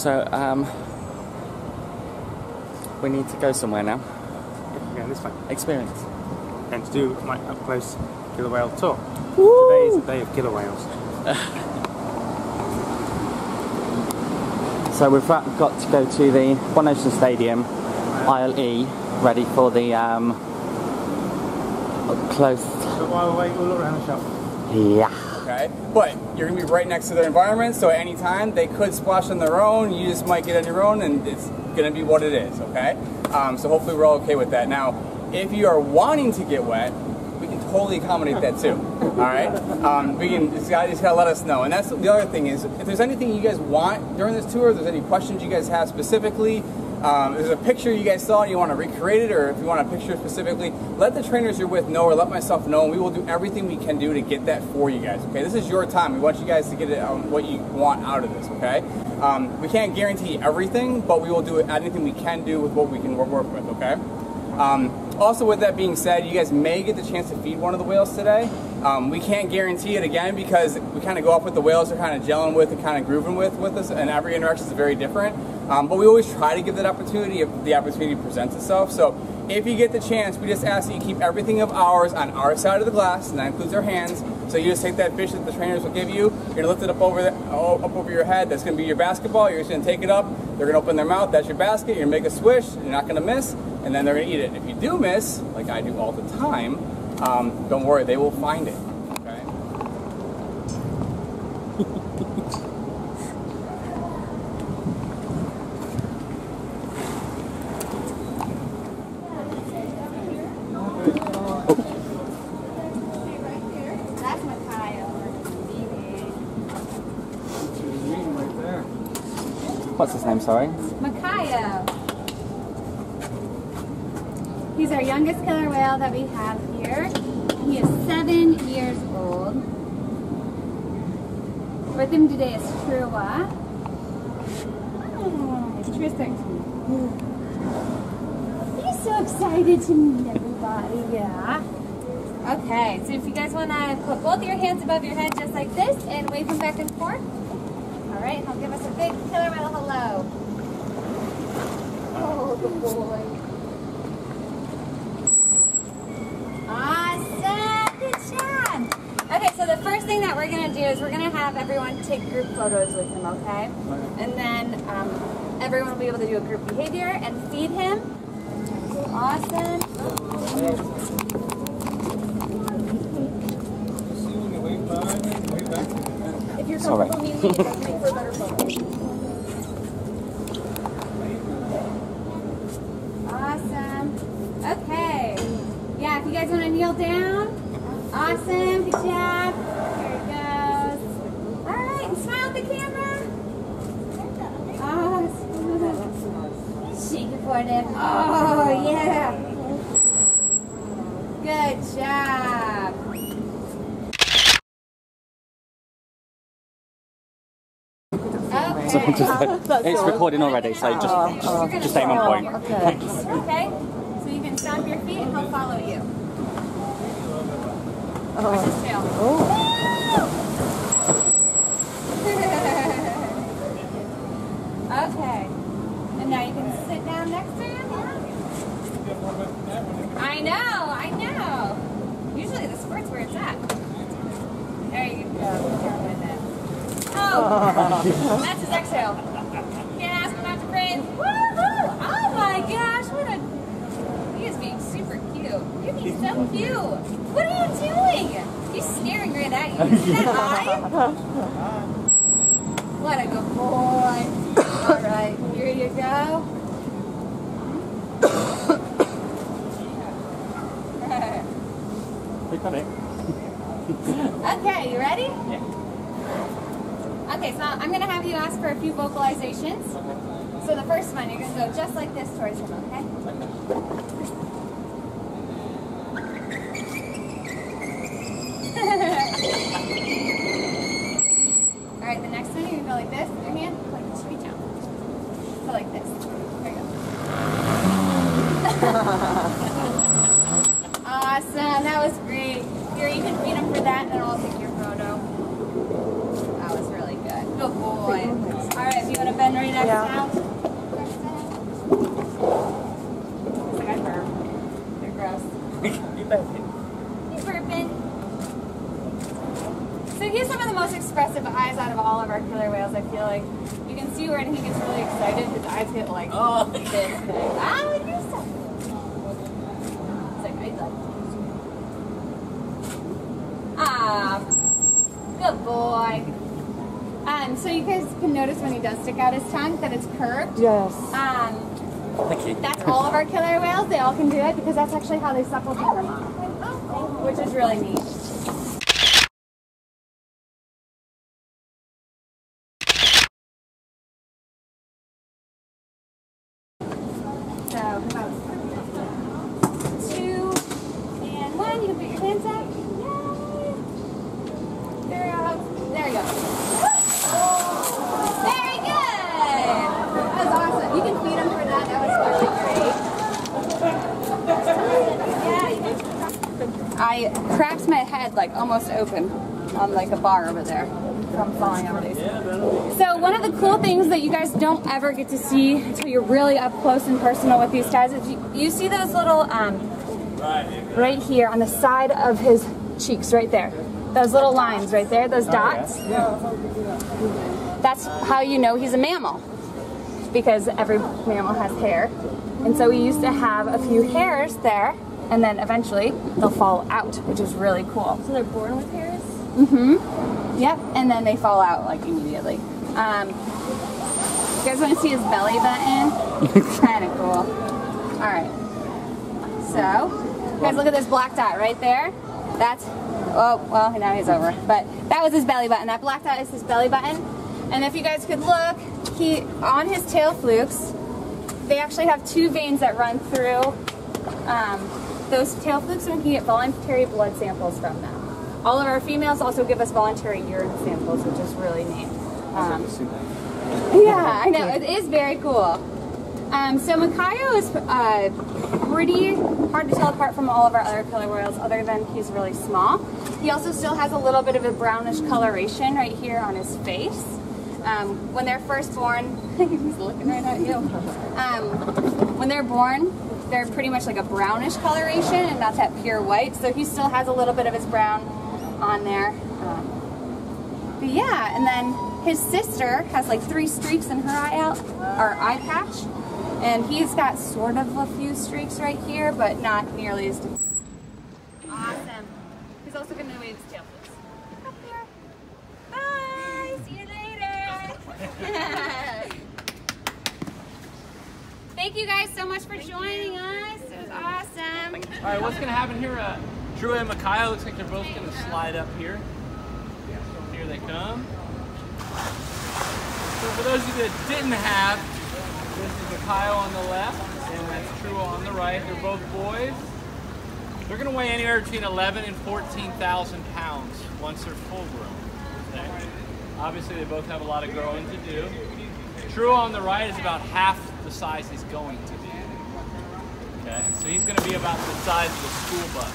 So, we need to go somewhere now. Yeah, this way. Experience. And to do my up close killer whale tour. Today is the day of killer whales. So we've got to go to the One Ocean Stadium, Aisle E, ready for the up close. So while we wait, we'll look around the shop. Yeah. Okay, but you're gonna be right next to their environment, so at any time they could splash on their own. You just might get on your own, and it's gonna be what it is. Okay, so hopefully we're all okay with that. Now, if you are wanting to get wet, we can totally accommodate that too. All right, we can just gotta let us know. And that's the other thing is, if there's anything you guys want during this tour, if there's any questions you guys have specifically. If there's a picture you guys saw and you want to recreate it, or if you want a picture specifically, let the trainers you're with know, or let myself know, and we will do everything we can do to get that for you guys, okay? This is your time. We want you guys to get it what you want out of this, okay? We can't guarantee everything, but we will do anything we can do with what we can work with, okay? Also, with that being said, you guys may get the chance to feed one of the whales today. We can't guarantee it again because we kind of go off with the whales they're kind of gelling with and kind of grooving with us, and every interaction is very different. But we always try to give that opportunity if the opportunity presents itself. So if you get the chance, we just ask that you keep everything of ours on our side of the glass, and that includes our hands. So you just take that fish that the trainers will give you, you're gonna lift it up over your head. That's gonna be your basketball. You're just gonna take it up. They're gonna open their mouth. That's your basket. You're gonna make a swish. You're not gonna miss, and then they're gonna eat it. If you do miss, like I do all the time, don't worry, they will find it. Okay. What's his name, sorry? Micaiah. He's our youngest killer whale that we have here. He is 7 years old. With him today is Trua. Oh, Tristan. He's so excited to meet everybody, yeah. Okay, so if you guys want to put both your hands above your head just like this and wave them back and forth. All right, he'll give us a big killer whale hello. Oh, good boy. Awesome, good job. Okay, so the first thing that we're gonna do is we're gonna have everyone take group photos with him, okay? And then everyone will be able to do a group behavior and feed him. Awesome. If you're comfortable, make for a better photo. Awesome. Okay. Yeah, if you guys want to kneel down. Awesome. Good job. There it goes. All right. And smile at the camera. Awesome. Shake it for them. Oh, yeah. Good job. So it's recording already, so just aim on point. Okay. Okay? So you can stomp your feet and he'll follow you. Watch his tail. Okay. And now you can sit down next to him. I know. Usually the squirt's where it's at. There you go. Oh, that's his exhale. Can't ask him not to breathe. Woohoo! Oh my gosh, he is being super cute. You're being so cute. What are you doing? He's staring right at you. You see that eye? What a good boy. All right, here you go. We got it. Okay, you ready? Yeah. Okay, so I'm going to have you ask for a few vocalizations. So the first one, you're going to go just like this towards him, okay? Alright, the next one, you're going to go like this with your hand, like reach out. So like this. There you go. Awesome, that was great. Here, you can feed him for that, and then I'll take your photo. That was really good. Good boy. Alright, if you want to bend right next to He's burping. So he has some of the most expressive eyes out of all of our killer whales, I feel like. You can see when he gets really excited, his eyes get like this big. Ah, what do you say? It's like, I love you. Ah, good boy. So you guys can notice when he does stick out his tongue that it's curved. Yes. That's all of our killer whales. They all can do it because that's actually how they suckle from their mom, which is really neat. So, come on. 2 and 1. You can put your hands up. Yay. There you go. Very good. That was awesome. You can feed them for that. That was really great. I cracked my head like almost open on like a bar over there from falling over these. So one of the cool things that you guys don't ever get to see until you're really up close and personal with these guys is you see those little right here on the side of his cheeks right there. Those little lines right there, those dots. That's how you know he's a mammal, because every mammal has hair. And so we used to have a few hairs there, and then eventually they'll fall out, which is really cool. So they're born with hairs? Mm-hmm. Yep, and then they fall out like immediately. You guys want to see his belly button? It's kind of cool. All right. So, guys, look at this black dot right there. That's, oh, well, now he's over. But that was his belly button. That black dot is his belly button. And if you guys could look, on his tail flukes, they actually have 2 veins that run through those tail flukes, and we can get voluntary blood samples from them. All of our females also give us voluntary urine samples, which is really neat. Yeah, I know, it is very cool. So Makayo is pretty hard to tell apart from all of our other killer whales, other than he's really small. He also still has a little bit of a brownish coloration right here on his face. When they're first born, he's looking right at you. When they're born, they're pretty much like a brownish coloration and not that pure white. So he still has a little bit of his brown on there. But yeah, and then his sister has like 3 streaks in her eye patch. And he's got sort of a few streaks right here, but not nearly as deep. Awesome. He's also going to wave his tail flukes. Up there. Bye. See you later. Thank you guys so much for joining us. It was awesome. All right, what's going to happen here? Trua and Makayo, looks like they're both going to slide up here. Here they come. So for those of you that didn't have, this is Makayo on the left, and that's Trua on the right. They're both boys. They're going to weigh anywhere between 11 and 14,000 pounds once they're full grown. Okay. Obviously, they both have a lot of growing to do. Trua on the right is about half the size he's going to be. Okay, so he's going to be about the size of a school bus.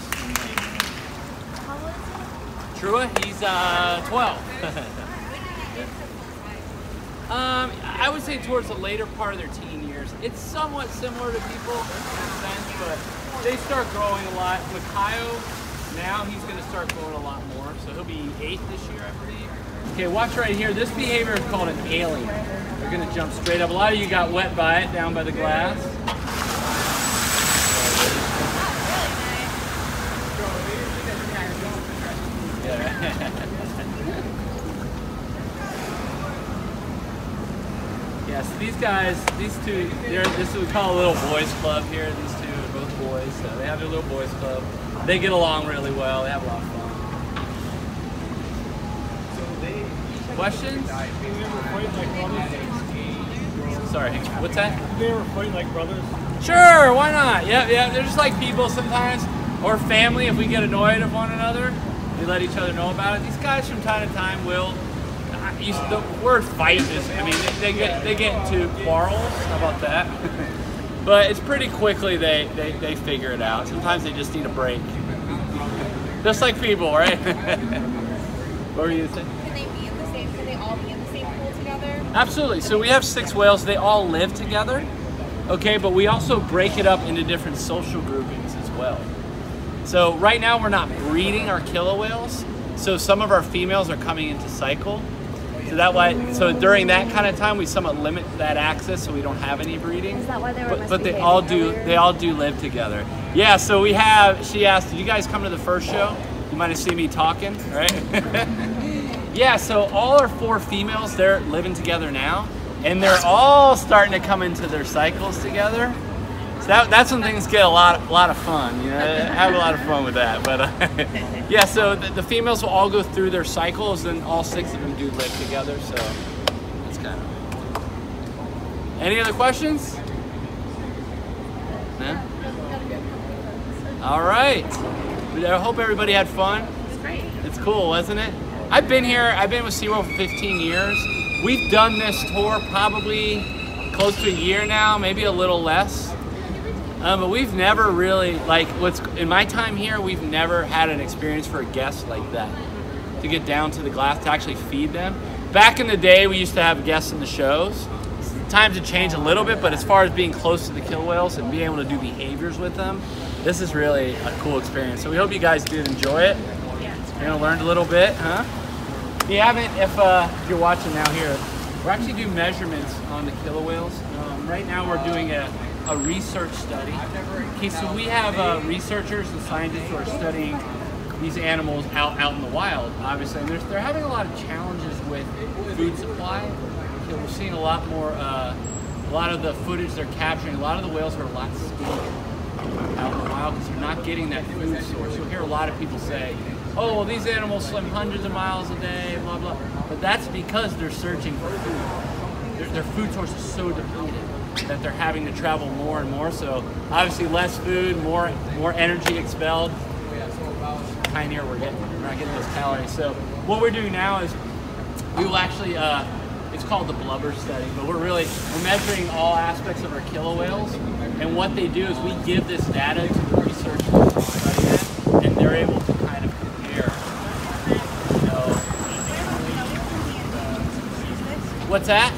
How old is he? Trua, he's 12. I would say towards the later part of their teen years. It's somewhat similar to people in a sense, but they start growing a lot. Makayo, now he's going to start growing a lot more, so he'll be 8 this year, I believe. Okay, watch right here. This behavior is called an alien. They're going to jump straight up. A lot of you got wet by it down by the glass. Yeah, so these guys, these two, this is what we call a little boys club here. These two are both boys, so they have their little boys club. They get along really well. They have a lot of fun. Questions? Sorry, what's that? Do they ever fight like brothers? Sure, why not? Yeah, they're just like people sometimes, or family. If we get annoyed of one another, we let each other know about it. These guys from time to time will. The word fight is, I mean, they get into quarrels. How about that? But it's pretty quickly they figure it out. Sometimes they just need a break. Just like people, right? What were you saying? Can they all be in the same pool together? Absolutely. So we have 6 whales. They all live together. Okay, but we also break it up into different social groupings as well. So right now we're not breeding our killer whales. So some of our females are coming into cycle. So that way, so during that kind of time, we somewhat limit that access, so we don't have any breeding. Is that why they were But they all do. They all do live together. Yeah. So we have. She asked, "Did you guys come to the first show? You might have seen me talking, right?" Yeah. So all our 4 females, they're living together now, and they're all starting to come into their cycles together. So that's when things get a lot of fun. You know, have a lot of fun with that. But yeah, so the females will all go through their cycles, and all 6 of them do live together. So that's kind of. Any other questions? No? All right. I hope everybody had fun. It's great. It's cool, wasn't it? I've been here. I've been with SeaWorld for 15 years. We've done this tour probably close to a year now, maybe a little less. But we've never really, like, in my time here, we've never had an experience for a guest like that. To get down to the glass, to actually feed them. Back in the day, we used to have guests in the shows. Times have changed a little bit, but as far as being close to the killer whales and being able to do behaviors with them, this is really a cool experience. So we hope you guys did enjoy it. Yeah, it's You're gonna learn a little bit, huh? If you haven't, if you're watching now here, we're actually doing measurements on the killer whales. Right now we're doing a research study. Okay, so we have researchers and scientists who are studying these animals out in the wild, obviously, and they're having a lot of challenges with food supply. Okay, we're seeing a lot more, a lot of the footage they're capturing, a lot of the whales are a lot skinnier out in the wild because they're not getting that food source. You'll hear a lot of people say, oh, well, these animals swim hundreds of miles a day, blah, blah. But that's because they're searching for food. Their food source is so depleted that they're having to travel more and more. So obviously less food, more energy expelled. Pioneer, we're not getting those calories. So what we're doing now is we will actually, it's called the Blubber Study, but we're measuring all aspects of our killer whales. And what they do is we give this data to the researchers who study it, and they're able to kind of compare. What's that?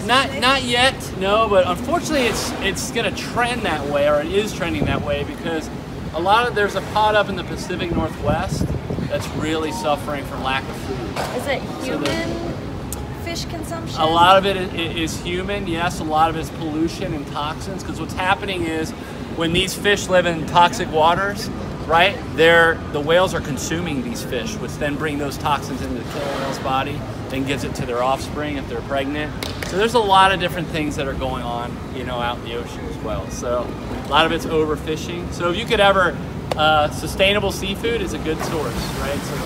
Not yet, no, but unfortunately it's going to trend that way, or it is trending that way, because there's a pod up in the Pacific Northwest that's really suffering from lack of food. Is it human fish consumption? A lot of it is human, yes. A lot of it is pollution and toxins, because what's happening is when these fish live in toxic waters, right, the whales are consuming these fish, which then bring those toxins into the killer whale's body, then gives it to their offspring if they're pregnant. So there's a lot of different things that are going on, out in the ocean as well. So a lot of it's overfishing. So if you could ever, sustainable seafood is a good source, right? So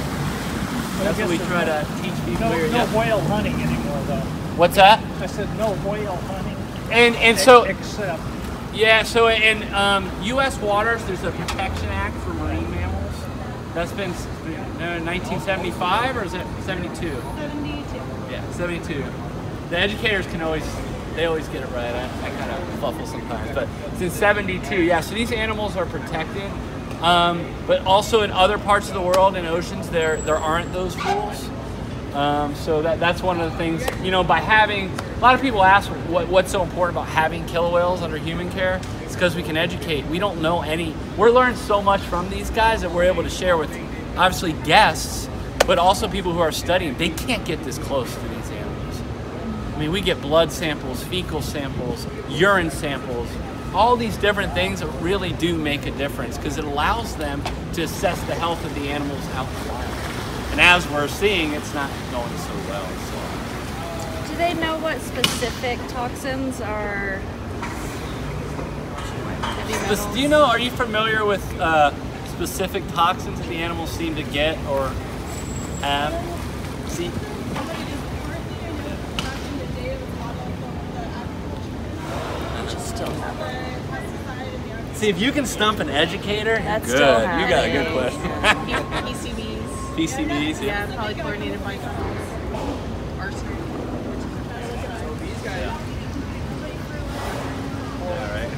that's what we try to teach people here. No whale hunting anymore, though. What's that? I said no whale hunting. And so except. Yeah, so in U.S. waters, there's a Protection Act for marine mammals. That's been 1975, or is it 72? 72. Yeah, 72. The educators they always get it right. I kind of fluffle sometimes, but since 72, yeah. So these animals are protected, but also in other parts of the world, in oceans, there aren't those rules. So that's one of the things, by having, a lot of people ask what's so important about having killer whales under human care. It's because we can educate. We don't know we're learning so much from these guys that we're able to share with, obviously, guests, but also people who are studying. They can't get this close to these animals. I mean, we get blood samples, fecal samples, urine samples, all these different things that really do make a difference, because it allows them to assess the health of the animals out in the wild. And as we're seeing, it's not going so well. So. Do they know what specific toxins are heavy metals? Are you familiar with specific toxins that the animals seem to get or have? See? See, if you can stump an educator, That's good. still You got a good question. PCBs. PCBs, yeah. Polychlorinated bicarbonate. Arsenic. All right.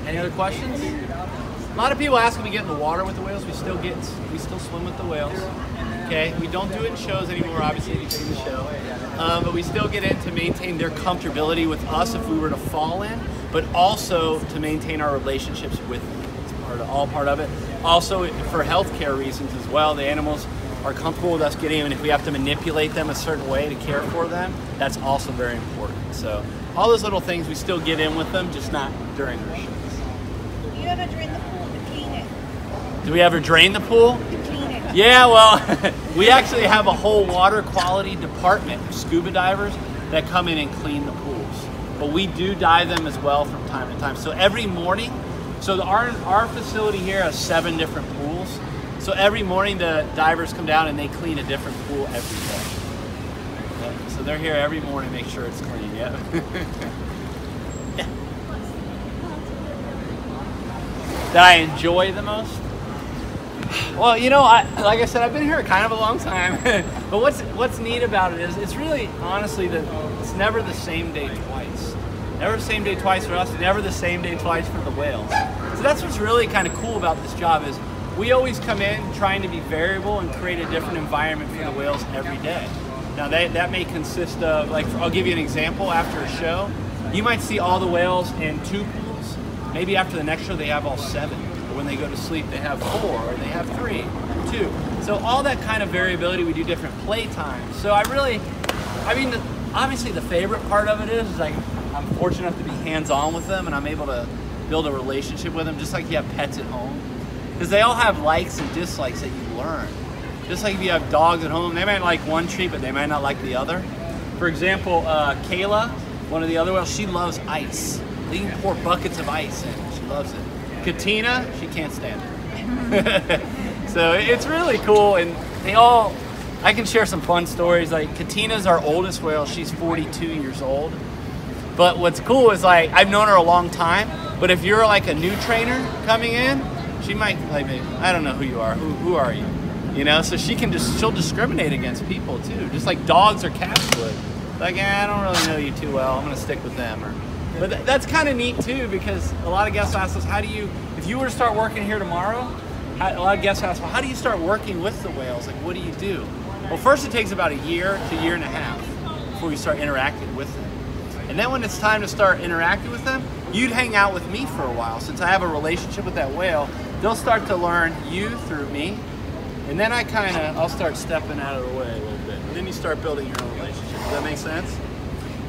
Any other questions? A lot of people ask when we get in the water with the whales. We still swim with the whales. Okay, we don't do it in shows anymore, obviously, you've seen the show. But we still get in to maintain their comfortability with us if we were to fall in. but also to maintain our relationships with them. It's all part of it. Also for healthcare reasons as well, the animals are comfortable with us getting them, and if we have to manipulate them a certain way to care for them, that's also very important. So all those little things we still get in with them, just not during our shows. Do you ever drain the pool to clean it? Do we ever drain the pool? To clean it. Yeah, well, we actually have a whole water quality department of scuba divers that come in and clean the pools. But we do dive them as well from time to time. So every morning, so our facility here has 7 different pools. So every morning the divers come down and they clean a different pool every day. Yep. So they're here every morning to make sure it's clean. Yeah. Yeah. That I enjoy the most? Well, you know, like I said, I've been here kind of a long time. But what's neat about it is it's really, honestly, it's never the same day twice. Never the same day twice for us, never the same day twice for the whales. So that's what's really kind of cool about this job is we always come in trying to be variable and create a different environment for the whales every day. Now that may consist of, like, I'll give you an example. After a show, you might see all the whales in 2 pools. Maybe after the next show they have all 7. Or when they go to sleep they have 4, or they have 3, 2. So all that kind of variability, we do different play times. So I mean, obviously the favorite part of it is like I'm fortunate enough to be hands-on with them and I'm able to build a relationship with them, just like you have pets at home. Because they all have likes and dislikes that you learn. Just like if you have dogs at home, they might like one treat, but they might not like the other. For example, Kayla, one of the other whales, she loves ice. They can pour buckets of ice in, she loves it. Katina, she can't stand it. So it's really cool, and I can share some fun stories. Like Katina's our oldest whale, she's 42 years old. But what's cool is, like, I've known her a long time, but if you're like a new trainer coming in, she might, like, I don't know who you are, who are you? You know, so she'll discriminate against people too, just like dogs or cats would. Like, I don't really know you too well, I'm gonna stick with them. But that's kind of neat too, because a lot of guests ask us, if you were to start working here tomorrow, a lot of guests ask, well, how do you start working with the whales? Like, what do you do? Well, first it takes about a year to a year and a half before you start interacting with them. And then when it's time to start interacting with them, you'd hang out with me for a while. Since I have a relationship with that whale, they'll start to learn you through me. And then I'll start stepping out of the way a little bit. And then you start building your own relationship. Does that make sense?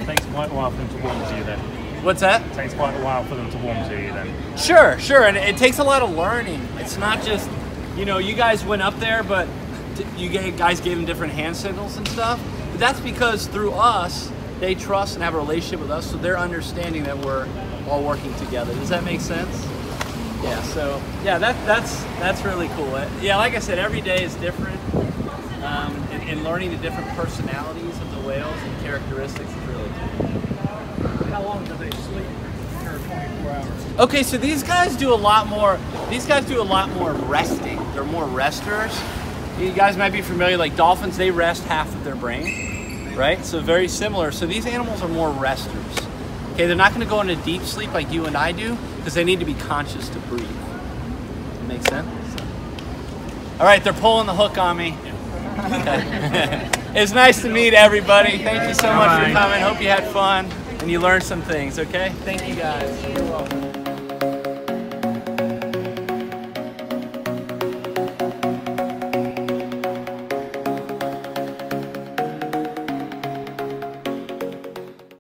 It takes quite a while for them to warm to you then. What's that? It takes quite a while for them to warm to you then. Sure. And it takes a lot of learning. It's not just, you know, you guys went up there, but you guys gave them different hand signals and stuff. But that's because through us, they trust and have a relationship with us, so they're understanding that we're all working together. Does that make sense? Yeah, so, yeah, that's really cool. Yeah, like I said, every day is different, and learning the different personalities of the whales and characteristics is really cool. How long do they sleep for 24 hours? Okay, so these guys do a lot more resting. They're more resters. You guys might be familiar, like dolphins, they rest half of their brain, right? So very similar. So these animals are more resters. Okay, they're not going to go into deep sleep like you and I do, because they need to be conscious to breathe. Make sense? All right, they're pulling the hook on me. Okay. It's nice to meet everybody. Thank you so much for coming. Hope you had fun and you learned some things, okay? Thank you guys. You're welcome.